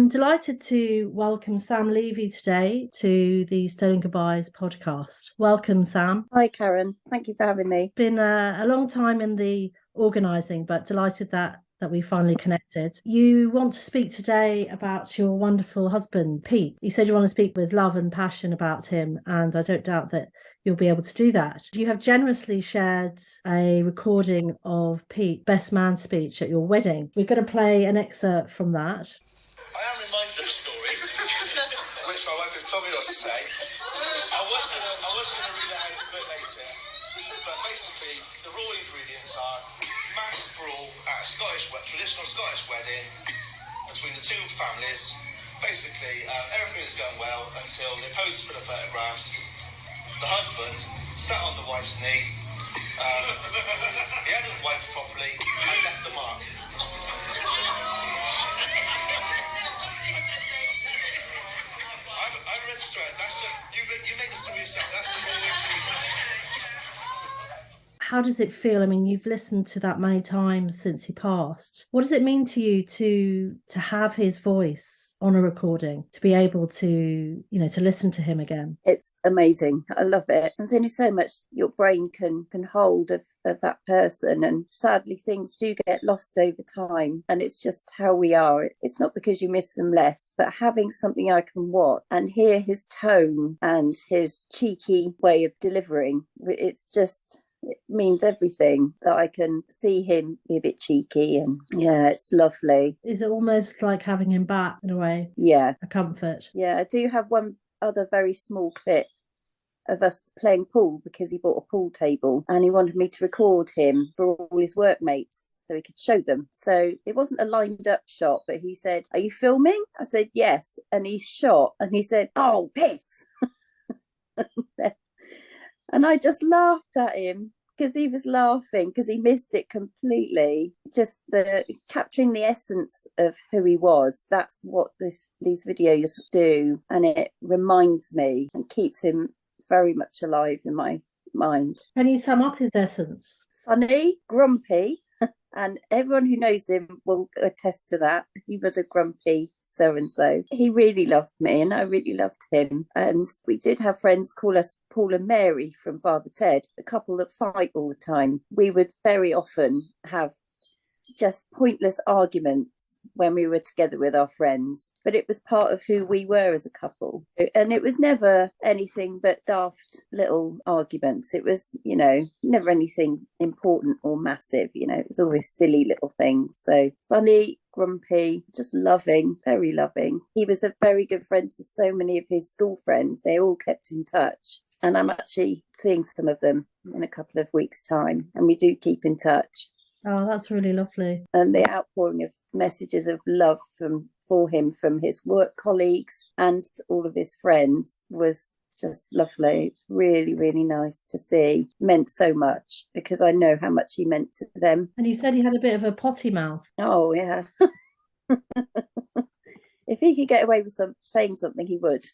I'm delighted to welcome Sam Levy today to the Stolen Goodbyes podcast. Welcome, Sam. Hi, Karen. Thank you for having me. Been a long time in the organising, but delighted that we finally connected. You want to speak today about your wonderful husband, Pete. You said you want to speak with love and passion about him, and I don't doubt that you'll be able to do that. You have generously shared a recording of Pete's best man speech at your wedding. We're going to play an excerpt from that. I am reminded of a story, which my wife has told me not to say. I was going to read it out a bit later, but basically the raw ingredients are mass brawl at a traditional Scottish wedding between the two families. Basically, everything is going well until they posed for the photographs. The husband sat on the wife's knee. He hadn't wiped properly and left the mark. I register it. That's just you make the story yourself. That's the whole. How does it feel? I mean, you've listened to that many times since he passed. What does it mean to you to have his voice on a recording, to be able to, to listen to him again? It's amazing. I love it. There's only so much your brain can hold of that person, and sadly things do get lost over time, and it's just how we are. It's not because you miss them less, but having something I can watch and hear his tone and his cheeky way of delivering, it means everything, that I can see him be a bit cheeky, and yeah, it's lovely. Is it almost like having him back in a way? Yeah. A comfort. Yeah, I do have one other very small clip of us playing pool, because he bought a pool table and he wanted me to record him for all his workmates so he could show them. So it wasn't a lined up shot, but he said, "Are you filming?" I said, "Yes." And he shot and he said, "Oh, piss." And I just laughed at him because he was laughing because he missed it completely. Just capturing the essence of who he was. That's what these videos do, and it reminds me and keeps him very much alive in my mind. Can you sum up his essence? Funny, grumpy, and everyone who knows him will attest to that. He was a grumpy so-and-so. He really loved me and I really loved him. And we did have friends call us Paul and Mary from Father Ted, a couple that fight all the time. We would very often have just pointless arguments when we were together with our friends, but it was part of who we were as a couple, and it was never anything but daft little arguments. It was, never anything important or massive. It was always silly little things. So funny, grumpy, just loving, very loving. He was a very good friend to so many of his school friends. They all kept in touch, and I'm actually seeing some of them in a couple of weeks' time, and we do keep in touch. Oh, that's really lovely. And the outpouring of messages of love for him from his work colleagues and all of his friends was just lovely. Really, really nice to see. Meant so much, because I know how much he meant to them. And you said he had a bit of a potty mouth. Oh, yeah. If he could get away with saying something, he would.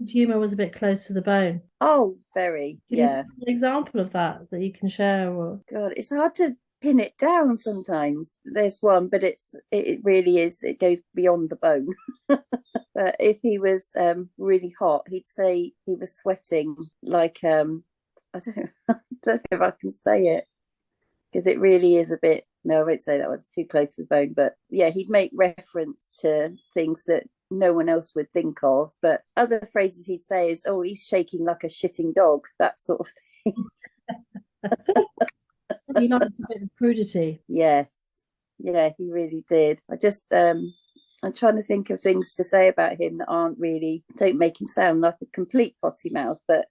Humour was a bit close to the bone. Oh, very. Can you give an example of that you can share? Or... God, it's hard to pin it down sometimes. There's one, but it really is, it goes beyond the bone. But if he was really hot, he'd say he was sweating like I don't know if I can say it, because it really is a bit, no, I won't say that one, it's too close to the bone. But yeah, he'd make reference to things that no one else would think of. But other phrases he'd say is, "Oh, he's shaking like a shitting dog," that sort of thing. He liked a bit of crudity. Yes, yeah, he really did. I'm trying to think of things to say about him that don't make him sound like a complete potty mouth, but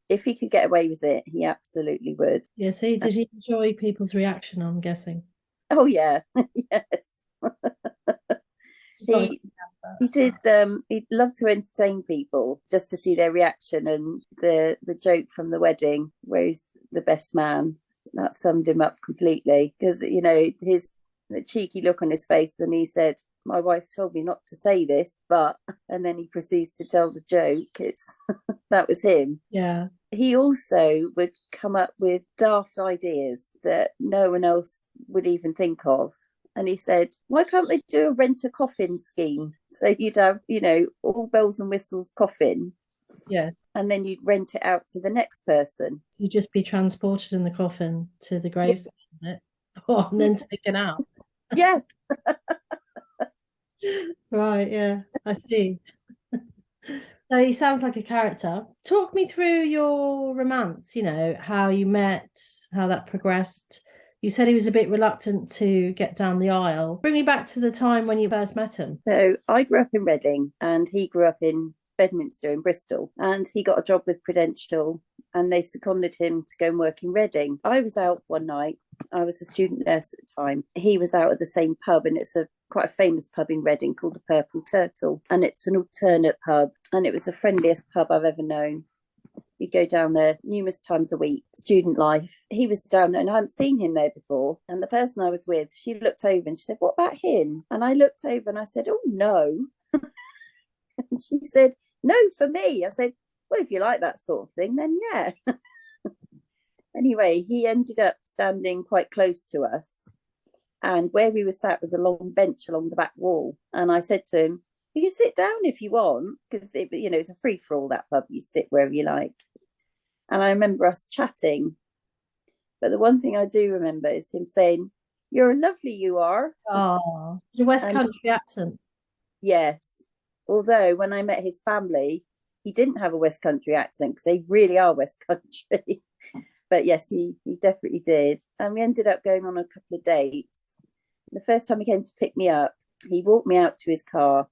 if he could get away with it, he absolutely would. Yes, did he enjoy people's reaction, I'm guessing? Oh yeah. Yes. He did. He'd love to entertain people just to see their reaction, and the joke from the wedding where he's the best man, that summed him up completely, because the cheeky look on his face when he said, "My wife told me not to say this, but," and then he proceeds to tell the joke. That was him. Yeah. He also would come up with daft ideas that no one else would even think of, And he said, why can't they do a rent a coffin scheme? So you'd have, all bells and whistles coffin. Yeah. And then you'd rent it out to the next person. You'd just be transported in the coffin to the gravesite, isn't it? Oh, and then taken out. Yeah. Right, yeah, I see. So he sounds like a character. Talk me through your romance, how you met, how that progressed. You said he was a bit reluctant to get down the aisle. Bring me back to the time when you first met him. So I grew up in Reading and he grew up in Bedminster in Bristol, and he got a job with Prudential and they seconded him to go and work in Reading. I was out one night. I was a student nurse at the time. He was out at the same pub, and it's quite a famous pub in Reading called the Purple Turtle, and it's an alternate pub, and it was the friendliest pub I've ever known. We'd go down there numerous times a week, student life. He was down there and I hadn't seen him there before. And the person I was with, she looked over and she said, what about him? And I looked over and I said, oh, no. And she said, no, for me. I said, well, if you like that sort of thing, then yeah. Anyway, he ended up standing quite close to us. And where we were sat was a long bench along the back wall. And I said to him, you can sit down if you want, because it's a free-for-all, that pub. You sit wherever you like. And I remember us chatting. But the one thing I do remember is him saying, you're lovely, you are. Oh, the West Country accent. Yes. Although when I met his family, he didn't have a West Country accent because they really are West Country. But yes, he definitely did. And we ended up going on a couple of dates. The first time he came to pick me up, he walked me out to his car.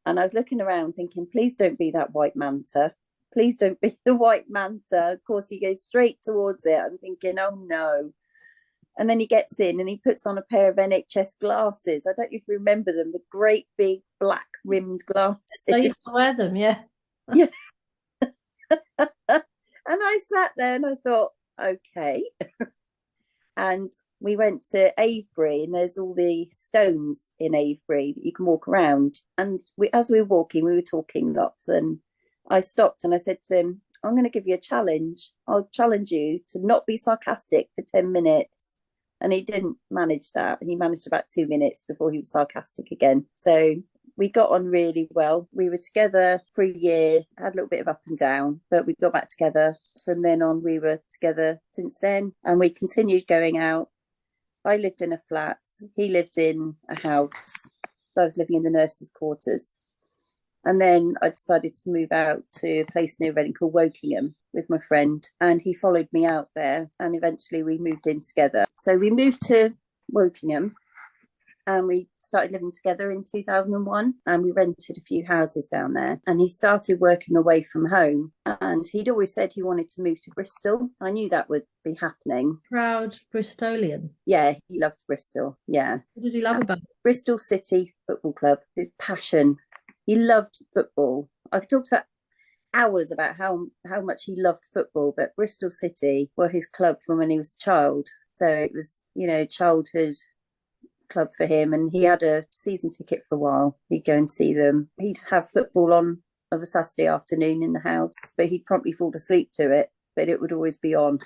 And I was looking around thinking, please don't be that white manta. Please don't be the white manta. Of course, he goes straight towards it. I'm thinking, oh no. And then he gets in and he puts on a pair of NHS glasses. I don't know if you remember them, the great big black rimmed glasses. I used to wear them, yeah. Yeah. And I sat there and I thought, okay. And we went to Avebury, and there's all the stones in Avebury that you can walk around. And as we were walking, we were talking lots. And I stopped and I said to him, I'm going to give you a challenge. I'll challenge you to not be sarcastic for 10 minutes. And he didn't manage that. He managed about 2 minutes before he was sarcastic again. So we got on really well. We were together for a year, had a little bit of up and down, but we got back together. From then on, we were together since then, and we continued going out. I lived in a flat. He lived in a house. So I was living in the nurses' quarters. And then I decided to move out to a place near Reading called Wokingham with my friend. And he followed me out there. And eventually we moved in together. So we moved to Wokingham and we started living together in 2001. And we rented a few houses down there. And he started working away from home. And he'd always said he wanted to move to Bristol. I knew that would be happening. Proud Bristolian. Yeah, he loved Bristol. Yeah. What did he love about it? Bristol City Football Club. His passion. He loved football. I've talked for hours about how much he loved football, but Bristol City were his club from when he was a child. So it was, childhood club for him. And he had a season ticket for a while. He'd go and see them. He'd have football on of a Saturday afternoon in the house, but he'd promptly fall asleep to it. But it would always be on.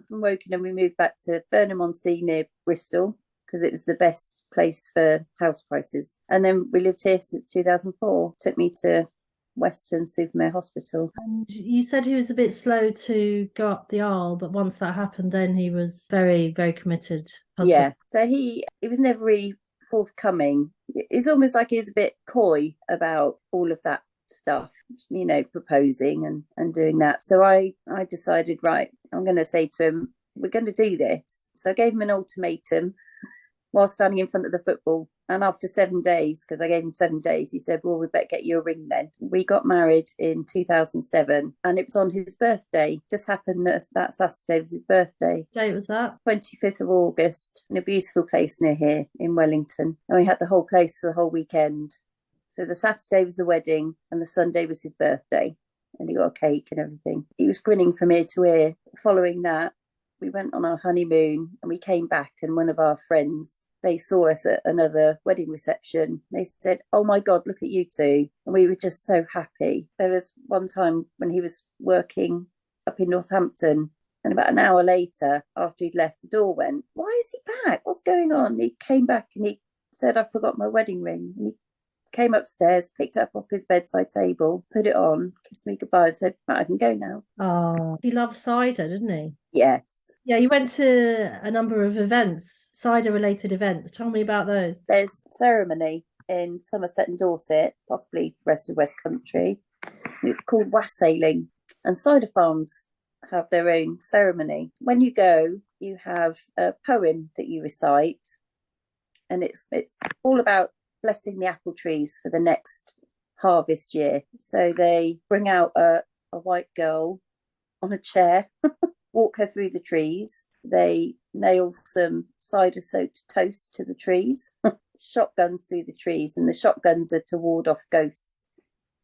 From Wokingham, we moved back to Burnham-on-Sea near Bristol, because it was the best place for house prices. And then we lived here since 2004. Took me to Weston-super-Mare Hospital. And you said he was a bit slow to go up the aisle, but once that happened, then he was very, very committed husband. Yeah, so he was never really forthcoming. It's almost like he was a bit coy about all of that stuff, proposing and doing that. So I decided, right, I'm going to say to him, we're going to do this. So I gave him an ultimatum while standing in front of the football. And after 7 days, because I gave him 7 days, he said, well, we better get you a ring then. We got married in 2007 and it was on his birthday. Just happened that Saturday was his birthday. What date was that? 25th of August, in a beautiful place near here in Wellington. And we had the whole place for the whole weekend. So the Saturday was the wedding and the Sunday was his birthday. And he got a cake and everything. He was grinning from ear to ear. Following that, we went on our honeymoon and we came back, and one of our friends, they saw us at another wedding reception. They said, oh my God, look at you two. And we were just so happy. There was one time when he was working up in Northampton And about an hour later, after he'd left, the door went, "Why is he back? What's going on?" He came back and he said, "I forgot my wedding ring." And he came upstairs, picked it up off his bedside table, put it on, kissed me goodbye and said, "Right, I can go now." Oh, he loved cider, didn't he? Yes. Yeah, you went to a number of events, cider-related events. Tell me about those. There's ceremony in Somerset and Dorset, possibly the rest of West Country. It's called wassailing, and cider farms have their own ceremony. When you go, you have a poem that you recite, and it's all about blessing the apple trees for the next harvest year. So they bring out a white girl on a chair, walk her through the trees. They nail some cider soaked toast to the trees, shotguns through the trees, and the shotguns are to ward off ghosts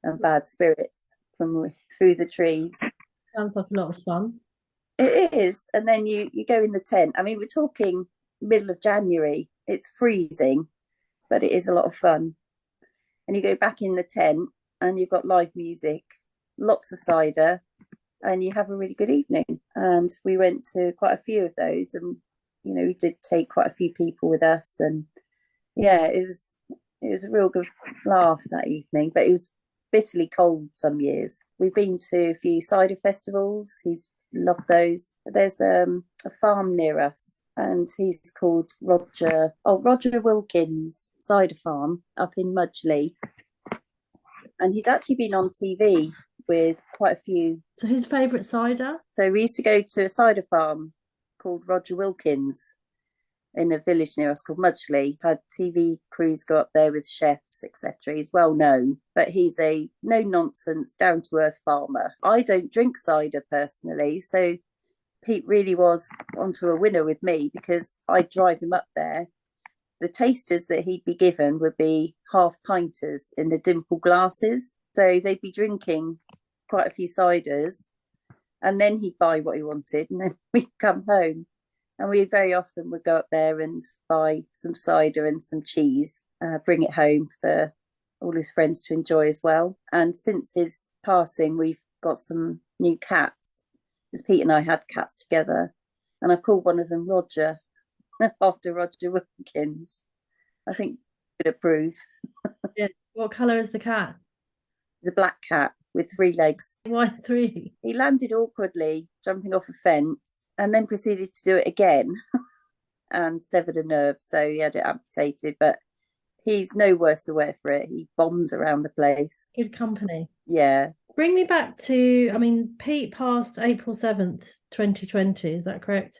and bad spirits from through the trees. Sounds like a lot of fun. It is. And then you go in the tent. I mean, we're talking middle of January. It's freezing, but it is a lot of fun. And you go back in the tent and you've got live music, lots of cider, and you have a really good evening. And we went to quite a few of those, and we did take quite a few people with us, and yeah, it was a real good laugh that evening. But it was bitterly cold some years. We've been to a few cider festivals. He's loved those. There's a farm near us, and he's called Roger Wilkins Cider Farm up in Mudgley, and he's actually been on TV with quite a few. So his favourite cider? So we used to go to a cider farm called Roger Wilkins in a village near us called Mudgley. Had TV crews go up there with chefs, etc. He's well known, but he's a no-nonsense, down-to-earth farmer. I don't drink cider personally, so Pete really was onto a winner with me, because I'd drive him up there. The tasters that he'd be given would be half-pinters in the dimple glasses. So they'd be drinking quite a few ciders, and then he'd buy what he wanted, and then we'd come home. And we very often would go up there and buy some cider and some cheese, bring it home for all his friends to enjoy as well. And since his passing, we've got some new cats, because Pete and I had cats together. And I've called one of them Roger, after Roger Wilkins. I think you would approve. Yeah. What colour is the cat? The black cat with 3 legs. Why 3? He landed awkwardly, jumping off a fence, and then proceeded to do it again and severed a nerve. So he had it amputated, but he's no worse the wear for it. He bombs around the place. Good company. Yeah. Bring me back to, Pete passed April 7th, 2020. Is that correct?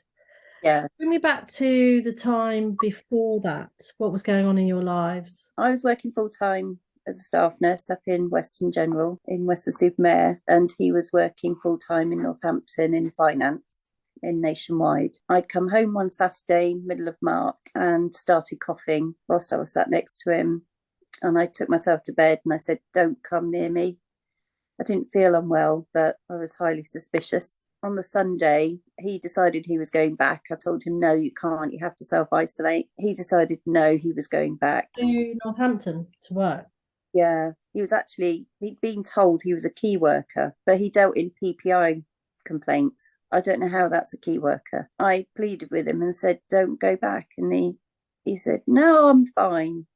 Yeah. Bring me back to the time before that. What was going on in your lives? I was working full-time as a staff nurse up in Western General, in Weston-super-Mare, and he was working full-time in Northampton in finance in Nationwide. I'd come home one Saturday, middle of March, and started coughing whilst I was sat next to him. And I took myself to bed and I said, "Don't come near me." I didn't feel unwell, but I was highly suspicious. On the Sunday, he decided he was going back. I told him, "No, you can't. You have to self-isolate." He decided no, he was going back. To Northampton to work? Yeah, he'd been told he was a key worker, but he dealt in PPI complaints. I don't know how that's a key worker. I pleaded with him and said, "Don't go back." And he said, "No, I'm fine."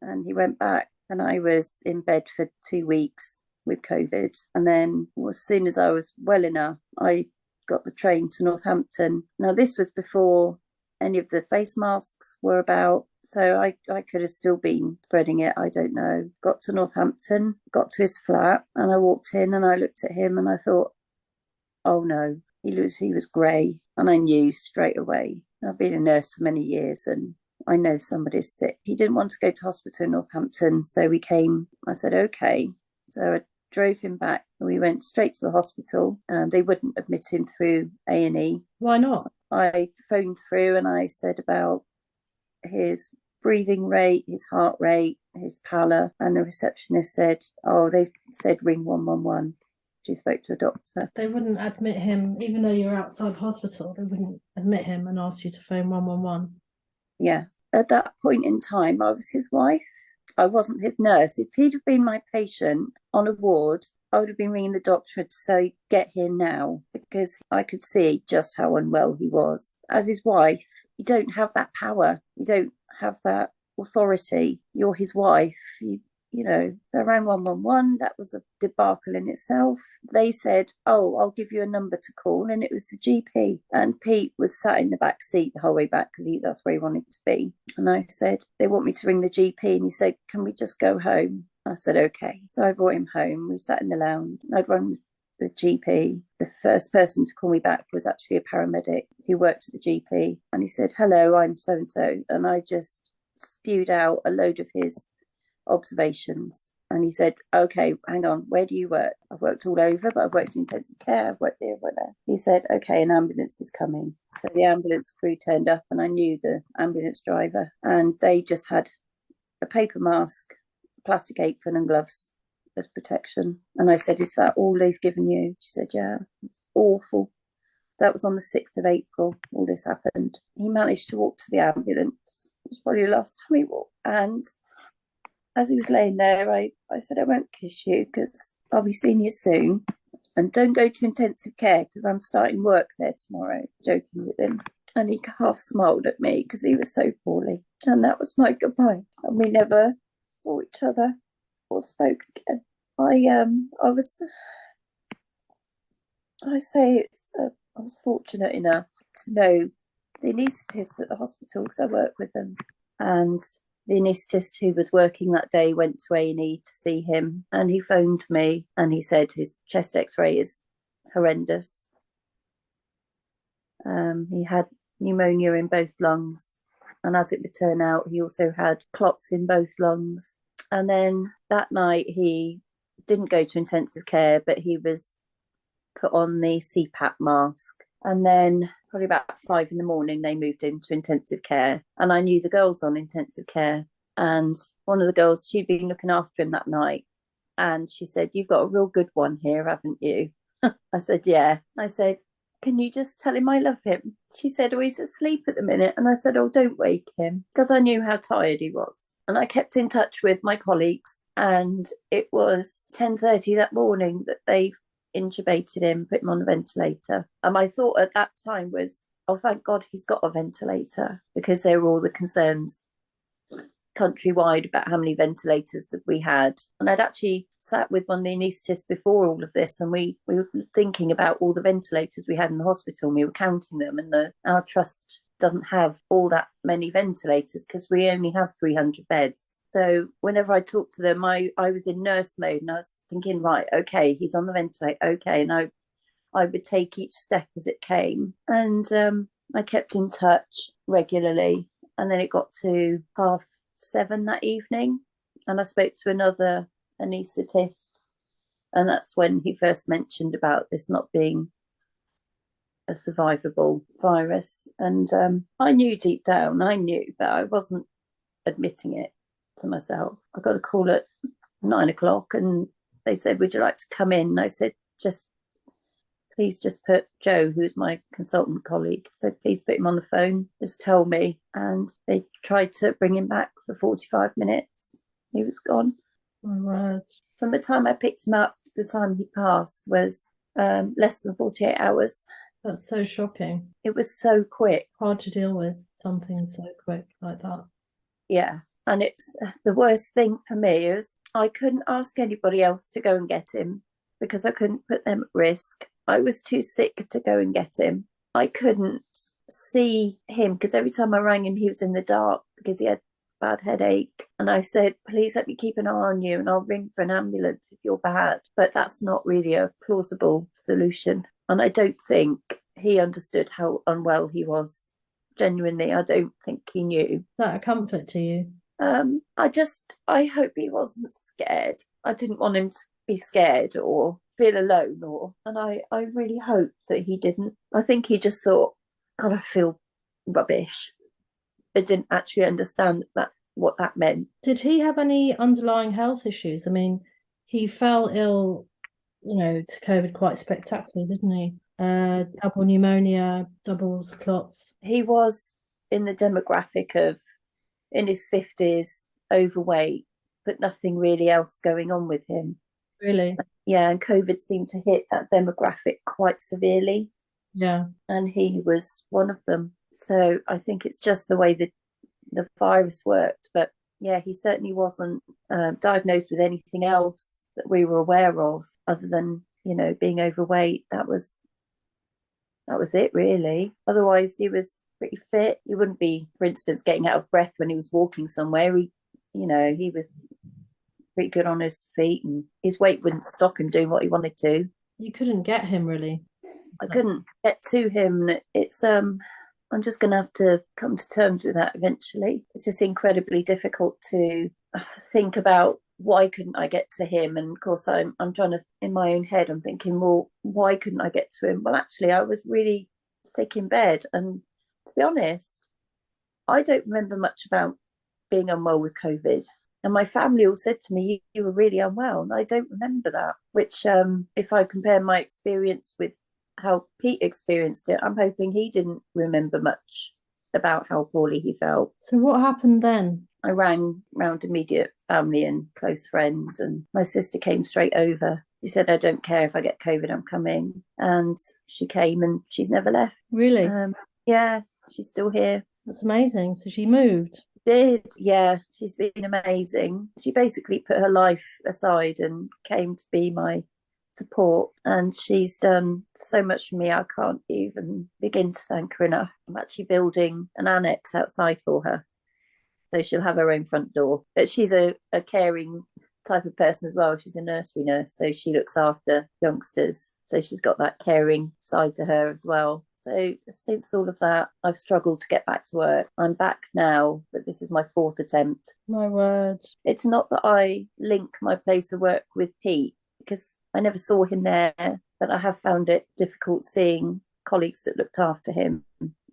And he went back, and I was in bed for 2 weeks with COVID. And then as soon as I was well enough, I got the train to Northampton. Now, this was before any of the face masks were about, so I could have still been spreading it. I don't know. Got to Northampton, got to his flat, and I walked in and I looked at him and I thought, oh no, he was grey, and I knew straight away. I've been a nurse for many years and I know somebody's sick. He didn't want to go to hospital in Northampton, so we came. I said, okay. So I drove him back and we went straight to the hospital. They wouldn't admit him through A&E. Why not? I phoned through and I said about his breathing rate, his heart rate, his pallor, and the receptionist said, "Oh, they've said ring 111. She spoke to a doctor. They wouldn't admit him, even though you're outside the hospital. They wouldn't admit him and ask you to phone 111. Yeah. At that point in time, I was his wife. I wasn't his nurse. If he'd have been my patient on a ward, I would have been ringing the doctor to say, get here now, because I could see just how unwell he was. As his wife, you don't have that power. You don't have that authority. You're his wife. So around 111, that was a debacle in itself. They said, oh, I'll give you a number to call. And it was the GP. And Pete was sat in the back seat the whole way back because that's where he wanted to be. And I said, they want me to ring the GP. And he said, can we just go home? I said, okay. So I brought him home. We sat in the lounge. I'd rung the GP. The first person to call me back was actually a paramedic who worked at the GP. And he said, hello, I'm so-and-so. And I just spewed out a load of his observations. And he said, okay, hang on, where do you work? I've worked all over, but I've worked in intensive care, I've worked here, I've worked there. He said, okay, an ambulance is coming. So the ambulance crew turned up and I knew the ambulance driver, and they just had a paper mask, plastic apron and gloves as protection. And I said, is that all they've given you? She said, yeah. It's awful. So that was on the 6th of April, all this happened. He managed to walk to the ambulance. It was probably the last time he walked. And as he was laying there, I said, I won't kiss you because I'll be seeing you soon. And don't go to intensive care because I'm starting work there tomorrow, joking with him. And he half smiled at me because he was so poorly. And that was my goodbye. And we never saw each other or spoke again. I was fortunate enough to know the anaesthetists at the hospital because I work with them. And the anaesthetist who was working that day went to A&E to see him, and he phoned me and he said his chest x-ray is horrendous. He had pneumonia in both lungs, and as it would turn out, he also had clots in both lungs. And then that night he didn't go to intensive care, but he was put on the CPAP mask. And then probably about 5 a.m, they moved him to intensive care. And I knew the girls on intensive care. And one of the girls, she'd been looking after him that night. And she said, you've got a real good one here, haven't you? I said, yeah. I said, can you just tell him I love him? She said, oh, he's asleep at the minute. And I said, oh, don't wake him, because I knew how tired he was. And I kept in touch with my colleagues. And it was 10:30 that morning that they intubated him, put him on a ventilator. And my thought at that time was, oh, thank God he's got a ventilator, because there were all the concerns countrywide about how many ventilators that we had. And I'd actually sat with one of the anaesthetists before all of this, and we were thinking about all the ventilators we had in the hospital, and we were counting them, and our trust doesn't have all that many ventilators because we only have 300 beds. So whenever I talked to them, I was in nurse mode, and I was thinking, right, okay, he's on the ventilator, okay. And I would take each step as it came. And I kept in touch regularly. And then it got to 7:30 that evening, and I spoke to another anaesthetist, and that's when he first mentioned about this not being a survivable virus. And I knew deep down, but I wasn't admitting it to myself. I got a call at 9 o'clock, and they said, would you like to come in? And I said, please just put Joe, who's my consultant colleague, said, please put him on the phone, just tell me. And they tried to bring him back for 45 minutes. He was gone. Oh, right. From the time I picked him up to the time he passed was less than 48 hours. That's so shocking. It was so quick. Hard to deal with something so quick like that. Yeah. And it's the worst thing for me is I couldn't ask anybody else to go and get him because I couldn't put them at risk. I was too sick to go and get him. I couldn't see him because every time I rang him, he was in the dark because he had a bad headache. And I said, please let me keep an eye on you and I'll ring for an ambulance if you're bad. But that's not really a plausible solution. And I don't think he understood how unwell he was. Genuinely, I don't think he knew. Is that a comfort to you? I hope he wasn't scared. I didn't want him to be scared or feel alone, and I really hope that he didn't. I think he just thought, God, I feel rubbish. I didn't actually understand what that meant. Did he have any underlying health issues? I mean, he fell ill, to COVID quite spectacularly, didn't he? Double pneumonia, double clots. He was in the demographic of in his 50s, overweight, but nothing really else going on with him. Really? Yeah, and COVID seemed to hit that demographic quite severely, Yeah. and he was one of them. So I think it's just the way that the virus worked. But yeah, he certainly wasn't diagnosed with anything else that we were aware of, other than, you know, being overweight. That was it, really. Otherwise, he was pretty fit. He wouldn't be, for instance, getting out of breath when he was walking somewhere. He was pretty good on his feet, and his weight wouldn't stop him doing what he wanted to. You couldn't get him really. I couldn't get to him. I'm just going to have to come to terms with that eventually. It's just incredibly difficult to think about why couldn't I get to him. And of course, I'm trying to, in my own head, I'm thinking, well, why couldn't I get to him? Well, actually, I was really sick in bed. And to be honest, I don't remember much about being unwell with COVID. And my family all said to me, you were really unwell. And I don't remember that, which if I compare my experience with how Pete experienced it, I'm hoping he didn't remember much about how poorly he felt. So what happened then? I rang round immediate family and close friends, and my sister came straight over. She said, I don't care if I get COVID, I'm coming. And she came, and she's never left. Really? Yeah, she's still here. That's amazing. So she moved. Did, yeah, she's been amazing. She basically put her life aside and came to be my support, and she's done so much for me. I can't even begin to thank her enough. I'm actually building an annex outside for her, so she'll have her own front door. But she's a caring type of person as well. She's a nursery nurse, so she looks after youngsters, so she's got that caring side to her as well. So since all of that, I've struggled to get back to work. I'm back now, but this is my 4th attempt. My word. It's not that I link my place of work with Pete, because I never saw him there, but I have found it difficult seeing colleagues that looked after him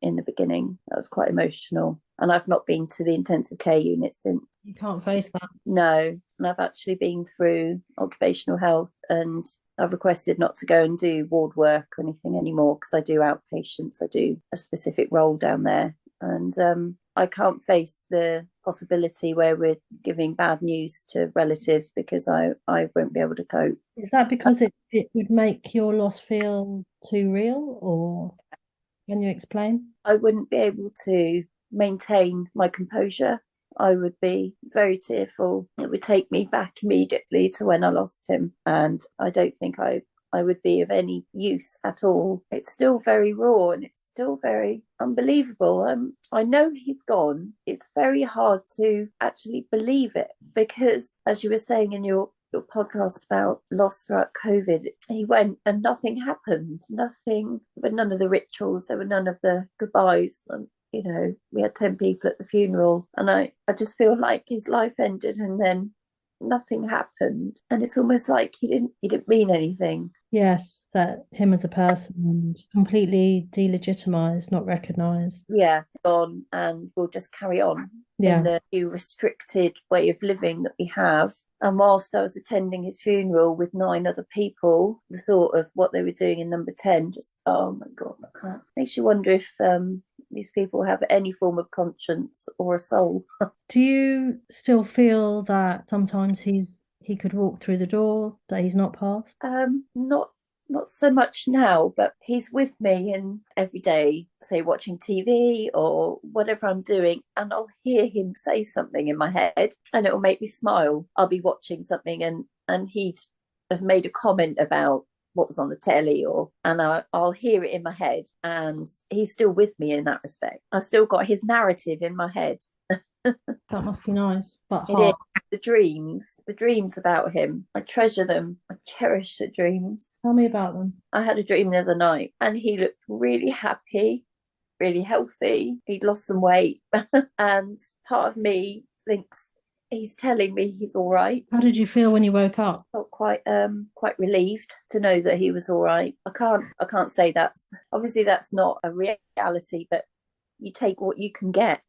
in the beginning. That was quite emotional. And I've not been to the intensive care unit since. You can't face that. No. And I've actually been through occupational health, and I've requested not to go and do ward work or anything anymore, because I do outpatients. I do a specific role down there. And I can't face the possibility where we're giving bad news to relatives, because I won't be able to cope. Is that because it would make your loss feel too real, or can you explain? I wouldn't be able to maintain my composure. I would be very tearful. It would take me back immediately to when I lost him, and I don't think I would be of any use at all. It's still very raw, and it's still very unbelievable. I know he's gone. It's very hard to actually believe it, because, as you were saying in your podcast about loss throughout COVID, he went and nothing happened. Nothing, but none of the rituals. There were none of the goodbyes. And, you know, we had 10 people at the funeral, and I just feel like his life ended, and then nothing happened, and it's almost like he didn't mean anything. Yes, that him as a person completely delegitimized, not recognized. Yeah, gone, and we'll just carry on in the new restricted way of living that we have. And whilst I was attending his funeral with 9 other people, the thought of what they were doing in number 10 just, oh my God, I can't. Makes you wonder if these people have any form of conscience or a soul. Do you still feel that sometimes he could walk through the door, that he's not passed? Not so much now, but he's with me in every day, say watching TV or whatever I'm doing, and I'll hear him say something in my head, and it will make me smile. I'll be watching something, and he'd have made a comment about what was on the telly, and I'll hear it in my head, and he's still with me in that respect. I've still got his narrative in my head. That must be nice, but it hard. is. The dreams about him, I treasure them. I cherish the dreams. Tell me about them. I had a dream the other night, and he looked really happy, really healthy. He'd lost some weight, and part of me thinks he's telling me he's all right. How did you feel when you woke up? I felt quite relieved to know that he was all right. I can't say that's not a reality, but you take what you can get.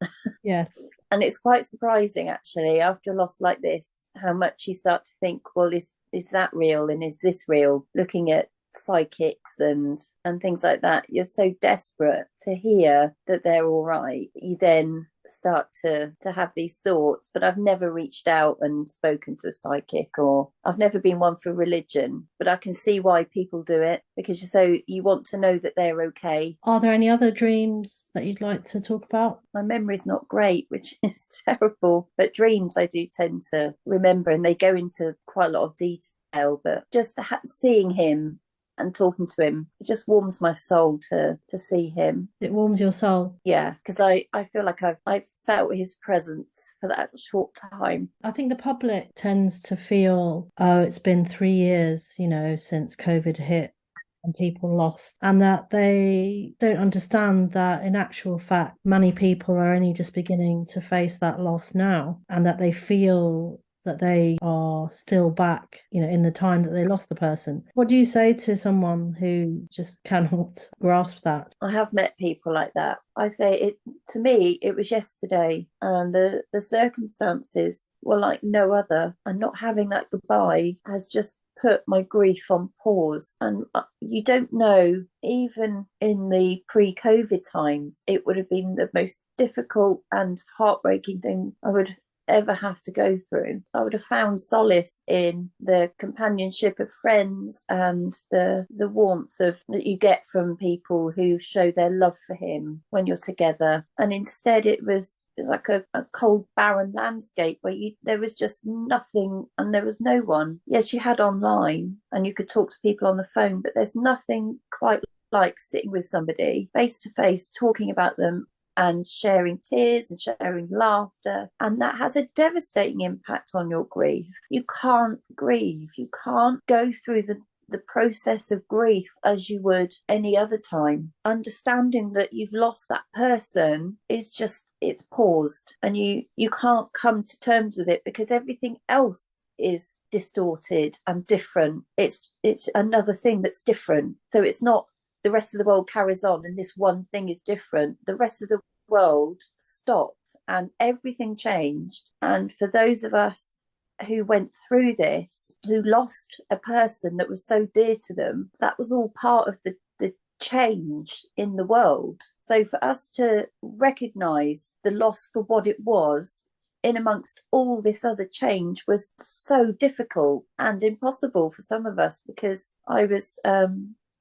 Yes. And it's quite surprising, actually, after a loss like this, how much you start to think, well, is that real, and is this real? Looking at psychics and things like that, you're so desperate to hear that they're all right. You then start to have these thoughts, but I've never reached out and spoken to a psychic, or I've never been one for religion, but I can see why people do it, because you want to know that they're okay. Are there any other dreams that you'd like to talk about? My memory's not great, which is terrible, but dreams I do tend to remember, and they go into quite a lot of detail, but just seeing him and talking to him, it just warms my soul to see him. It warms your soul. Yeah, because I feel like I've felt his presence for that short time. I think the public tends to feel, oh, it's been 3 years, since COVID hit and people lost, and that they don't understand that in actual fact, many people are only just beginning to face that loss now, and that they feel that they are still back, in the time that they lost the person. What do you say to someone who just cannot grasp that? I have met people like that. I say to me, it was yesterday, and the circumstances were like no other. And not having that goodbye has just put my grief on pause. And you don't know, even in the pre-COVID times, it would have been the most difficult and heartbreaking thing I would ever have to go through. I would have found solace in the companionship of friends and the warmth that you get from people who show their love for him when you're together. And instead it was like a cold, barren landscape where there was just nothing and there was no one. Yes, you had online and you could talk to people on the phone, but there's nothing quite like sitting with somebody face to face, talking about them and sharing tears and sharing laughter. And that has a devastating impact on your grief. You can't grieve. You can't go through the process of grief as you would any other time. Understanding that you've lost that person is just, it's paused, and you can't come to terms with it because everything else is distorted and different. It's another thing that's different. So it's not the rest of the world carries on and this one thing is different. The rest of the world stopped and everything changed. And for those of us who went through this, who lost a person that was so dear to them, that was all part of the change in the world. So for us to recognise the loss for what it was in amongst all this other change was so difficult and impossible for some of us, because I was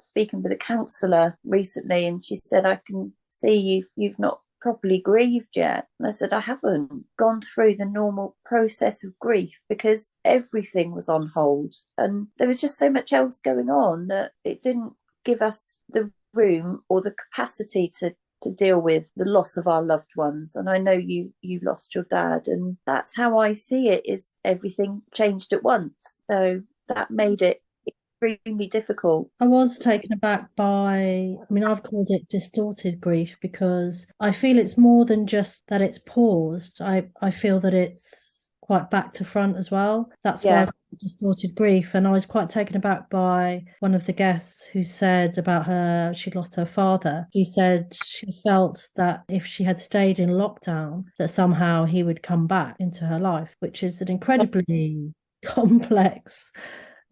speaking with a counsellor recently and she said, I can see you've not properly grieved yet. And I said, I haven't gone through the normal process of grief because everything was on hold and there was just so much else going on that it didn't give us the room or the capacity to deal with the loss of our loved ones. And I know you lost your dad, and that's how I see it, is everything changed at once. So that made it extremely difficult. I was taken aback by, I've called it distorted grief because I feel it's more than just that it's paused. I feel that it's quite back to front as well. That's why I've distorted grief. And I was quite taken aback by one of the guests who said about she'd lost her father. She said she felt that if she had stayed in lockdown, that somehow he would come back into her life, which is an incredibly complex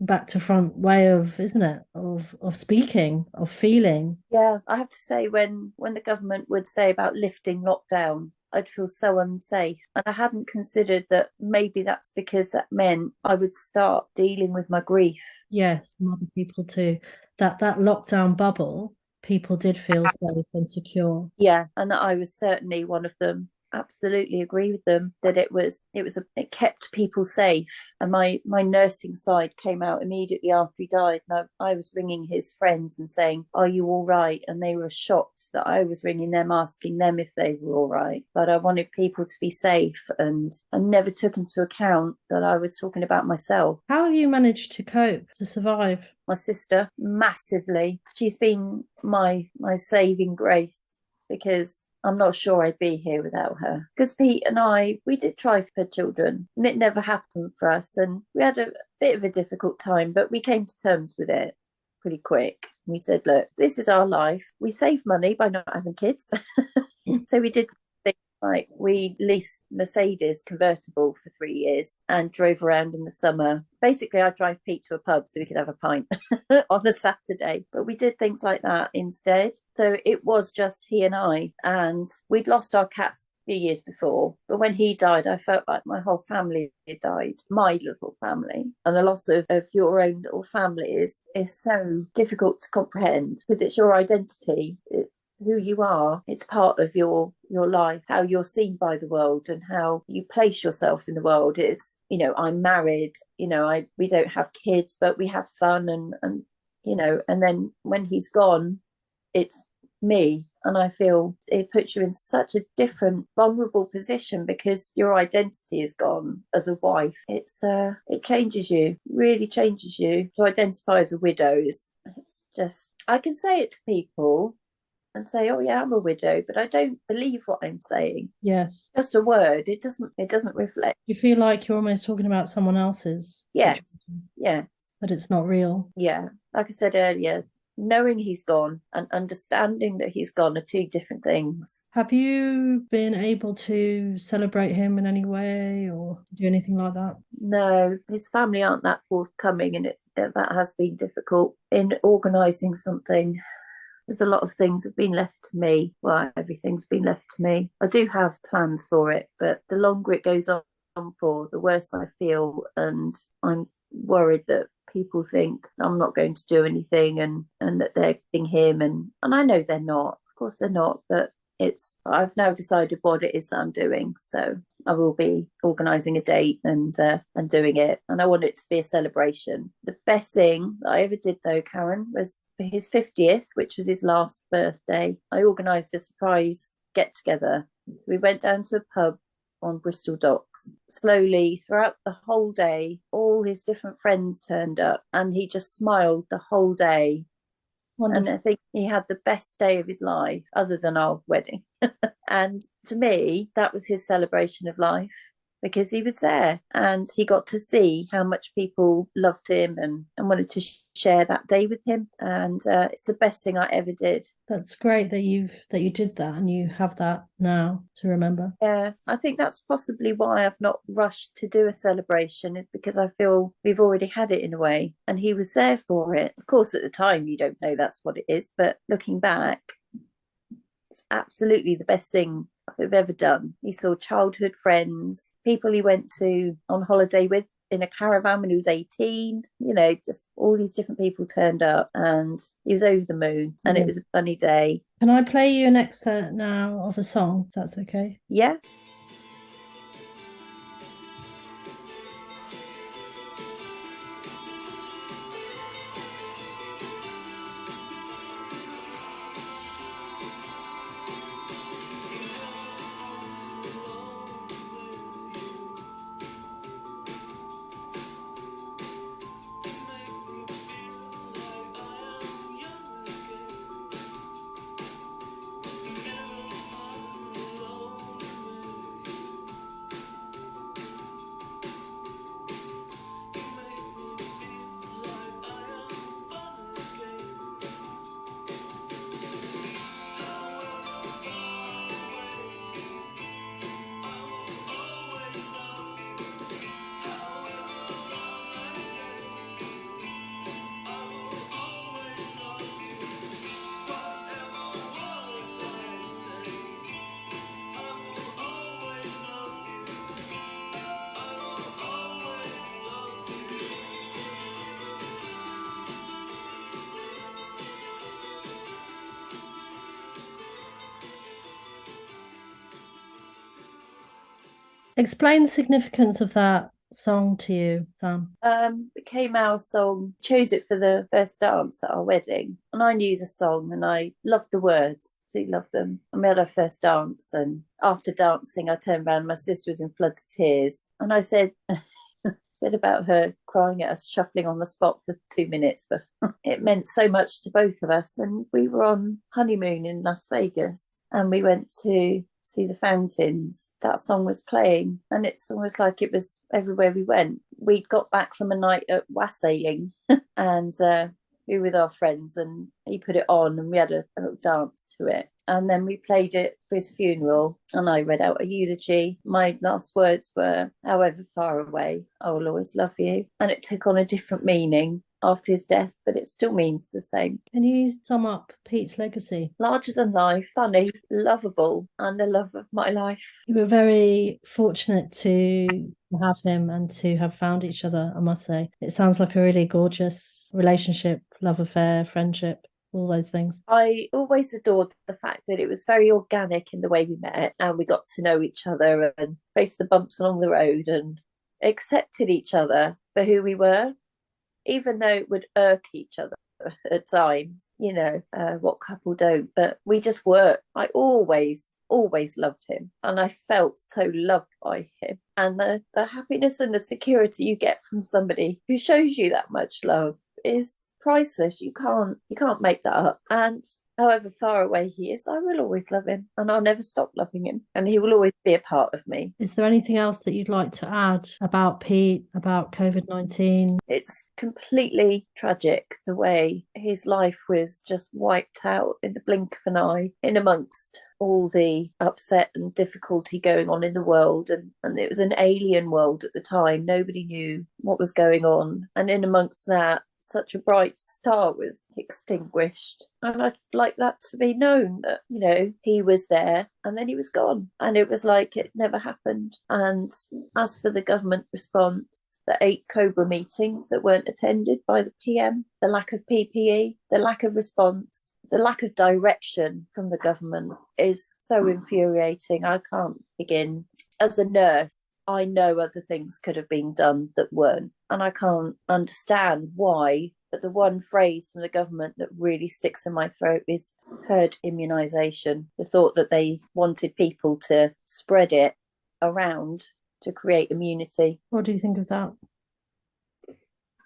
back to front way of, isn't it, of speaking, of feeling. Yeah, I have to say, when the government would say about lifting lockdown, I'd feel so unsafe. And I hadn't considered that maybe that's because that meant I would start dealing with my grief. Yes, and other people too. That lockdown bubble, people did feel safe and secure. Yeah, and that I was certainly one of them. Absolutely agree with them that it kept people safe. And my nursing side came out immediately after he died, and I was ringing his friends and saying, are you all right? And they were shocked that I was ringing them, asking them if they were all right. But I wanted people to be safe, and I never took into account that I was talking about myself. How have you managed to cope, to survive? My sister, massively. She's been my saving grace, because I'm not sure I'd be here without her. Because Pete and we did try for children and it never happened for us. And we had a bit of a difficult time, but we came to terms with it pretty quick. We said, look, this is our life. We save money by not having kids. So we did things Like, we leased Mercedes convertible for 3 years and drove around in the summer. Basically, I'd drive Pete to a pub so we could have a pint on a Saturday. But we did things like that instead. So it was just he and I. And we'd lost our cats a few years before. But when he died, I felt like my whole family had died, my little family. And the loss of your own little family is so difficult to comprehend, because it's your identity. It's who you are. It's part of your life, how you're seen by the world and how you place yourself in the world. It's, I'm married, we don't have kids, but we have fun, and and then when he's gone, it's me. And I feel it puts you in such a different, vulnerable position, because your identity is gone as a wife. It changes you, really changes you. To identify as a widow it's just, I can say it to people and say, oh yeah, I'm a widow, but I don't believe what I'm saying. Yes. Just a word. It doesn't reflect. You feel like you're almost talking about someone else's Yes. situation, Yes. but it's not real. Yeah. Like I said earlier, knowing he's gone and understanding that he's gone are two different things. Have you been able to celebrate him in any way or do anything like that? No, his family aren't that forthcoming, and that has been difficult in organising something. There's a lot of things have been left to me. Well, everything's been left to me. I do have plans for it, but the longer it goes on for, the worse I feel. And I'm worried that people think I'm not going to do anything, and that they're getting him. And I know they're not. Of course they're not. But I've now decided what it is that I'm doing. So I will be organising a date and doing it. And I want it to be a celebration. The best thing that I ever did, though, Karen, was for his 50th, which was his last birthday. I organised a surprise get-together. So we went down to a pub on Bristol Docks. Slowly, throughout the whole day, all his different friends turned up, and he just smiled the whole day. Wonderful. And I think he had the best day of his life, other than our wedding. And to me, that was his celebration of life, because he was there and he got to see how much people loved him and wanted to share that day with him. And it's the best thing I ever did. That's great that you did that and you have that now to remember. Yeah, I think that's possibly why I've not rushed to do a celebration, is because I feel we've already had it in a way, and he was there for it. Of course, at the time you don't know that's what it is, but looking back, it's absolutely the best thing I've ever done. He saw childhood friends, people he went to on holiday with in a caravan when he was 18, just all these different people turned up, and he was over the moon, and It was a sunny day. Can I play you an excerpt now of a song, if that's okay? Yeah. Explain the significance of that song to you, Sam. Became our song. Chose it for the first dance at our wedding, and I knew the song and I loved the words. I loved them. And we had our first dance, and after dancing I turned around, my sister was in floods of tears, and I said about her crying at us, shuffling on the spot for 2 minutes, but it meant so much to both of us. And we were on honeymoon in Las Vegas, and we went to see the fountains. That song was playing, and it's almost like it was everywhere we went. We'd got back from a night at wassailing and we were with our friends, and he put it on and we had a little dance to it. And then we played it for his funeral, and I read out a eulogy. My last words were, however far away, I will always love you. And it took on a different meaning after his death, but it still means the same. Can you sum up Pete's legacy? Larger than life, funny, lovable, and the love of my life. You were very fortunate to have him and to have found each other, I must say. It sounds like a really gorgeous relationship, love affair, friendship, all those things. I always adored the fact that it was very organic in the way we met, and we got to know each other and faced the bumps along the road and accepted each other for who we were, even though it would irk each other at times, what couple don't, but we just worked. I always loved him, and I felt so loved by him. And the happiness and the security you get from somebody who shows you that much love is priceless. You can't make that up. And however far away he is, I will always love him, and I'll never stop loving him, and he will always be a part of me. Is there anything else that you'd like to add about Pete, about COVID-19? It's completely tragic the way his life was just wiped out in the blink of an eye, in amongst all the upset and difficulty going on in the world. And it was an alien world at the time. Nobody knew what was going on. And in amongst that, such a bright star was extinguished. And I'd like that to be known that, he was there and then he was gone. And it was like it never happened. And as for the government response, the 8 Cobra meetings that weren't attended by the PM, the lack of PPE, the lack of response, the lack of direction from the government is so infuriating. I can't begin. As a nurse, I know other things could have been done that weren't. And I can't understand why. But the one phrase from the government that really sticks in my throat is herd immunisation. The thought that they wanted people to spread it around to create immunity. What do you think of that?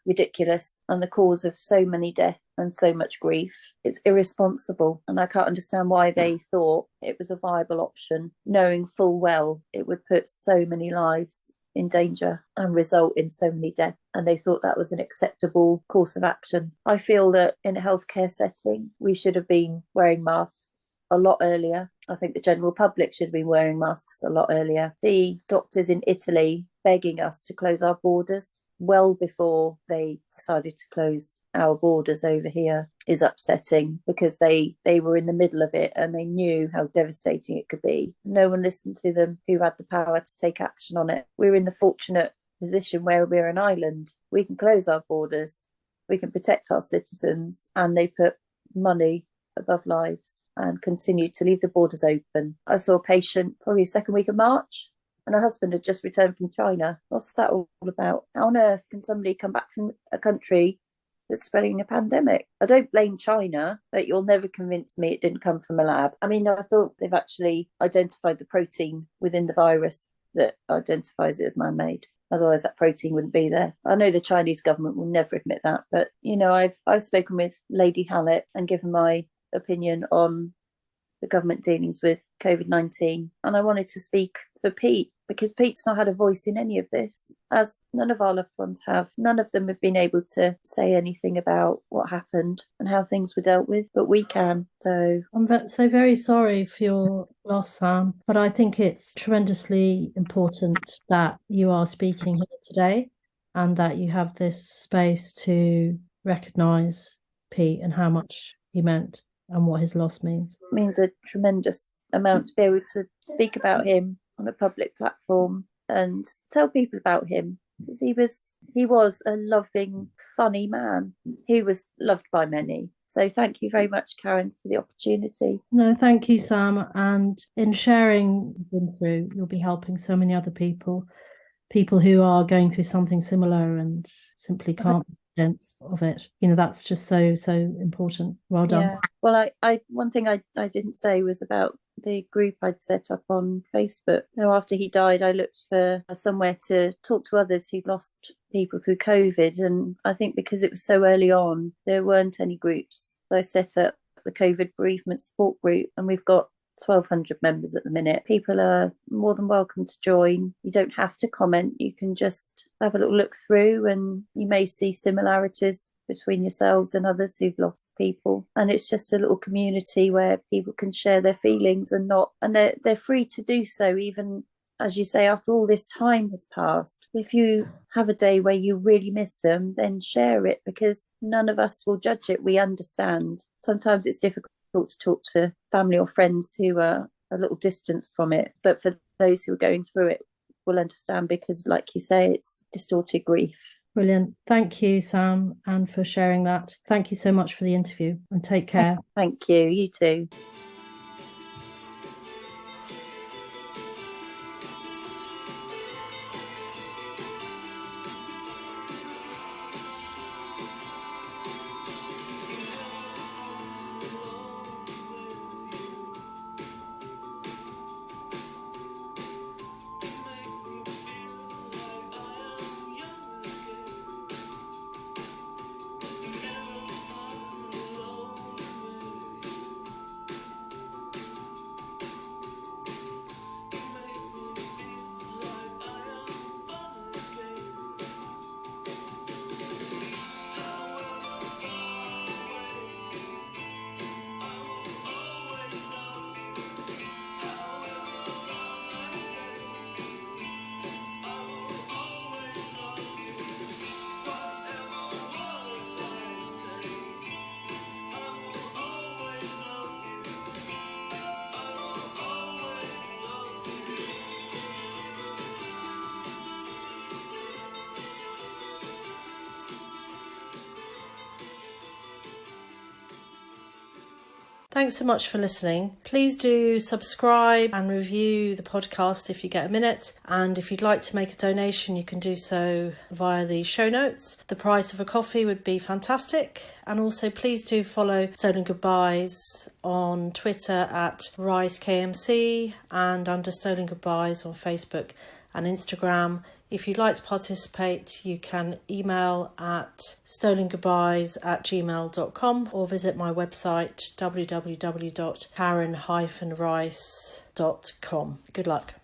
Ridiculous, and the cause of so many deaths and so much grief. It's irresponsible, and I can't understand why they thought it was a viable option, knowing full well it would put so many lives in danger and result in so many deaths, and they thought that was an acceptable course of action. I feel that in a healthcare setting we should have been wearing masks a lot earlier. I think the general public should have been wearing masks a lot earlier. The doctors in Italy begging us to close our borders well before they decided to close our borders over here is upsetting, because they were in the middle of it and they knew how devastating it could be. No one listened to them who had the power to take action on it. We're in the fortunate position where we're an island. We can close our borders, we can protect our citizens, and they put money above lives and continued to leave the borders open. I saw a patient probably second week of March, and her husband had just returned from China. What's that all about? How on earth can somebody come back from a country that's spreading a pandemic? I don't blame China, but you'll never convince me it didn't come from a lab. I mean, I thought they've actually identified the protein within the virus that identifies it as man-made. Otherwise, that protein wouldn't be there. I know the Chinese government will never admit that, but I've spoken with Lady Hallett and given my opinion on the government dealings with COVID-19, and I wanted to speak for Pete, because Pete's not had a voice in any of this, as none of our loved ones have. None of them have been able to say anything about what happened and how things were dealt with, but we can. So I'm so very sorry for your loss, Sam, but I think it's tremendously important that you are speaking here today and that you have this space to recognise Pete and how much he meant and what his loss means. It means a tremendous amount to be able to speak about him on a public platform and tell people about him, because he was a loving, funny man who was loved by many. So thank you very much, Karen, for the opportunity. No, thank you, Sam. And in sharing what you've been through, you'll be helping so many other people who are going through something similar and simply can't sense of it. That's just so important. Well done. Yeah. Well, I one thing I didn't say was about the group I'd set up on Facebook. After he died, I looked for somewhere to talk to others who'd lost people through COVID, and I think because it was so early on, there weren't any groups. So I set up the COVID bereavement support group, and we've got 1,200 members at the minute. People are more than welcome to join. You don't have to comment. You can just have a little look through, and you may see similarities between yourselves and others who've lost people. And it's just a little community where people can share their feelings and they're free to do so, even, as you say, after all this time has passed. If you have a day where you really miss them, then share it, because none of us will judge it. We understand. Sometimes it's difficult to talk to family or friends who are a little distanced from it, but for those who are going through it will understand, because like you say, it's distorted grief. Brilliant. Thank you, Sam, and for sharing that. Thank you so much for the interview, and take care. Thank you. You too. Thanks so much for listening. Please do subscribe and review the podcast if you get a minute. And if you'd like to make a donation, you can do so via the show notes. The price of a coffee would be fantastic. And also please do follow Stolen Goodbyes on Twitter at RiseKMC and under Stolen Goodbyes on Facebook and Instagram. If you'd like to participate, you can email at stolengoodbyes@gmail.com or visit my website www.karen-rice.com. Good luck.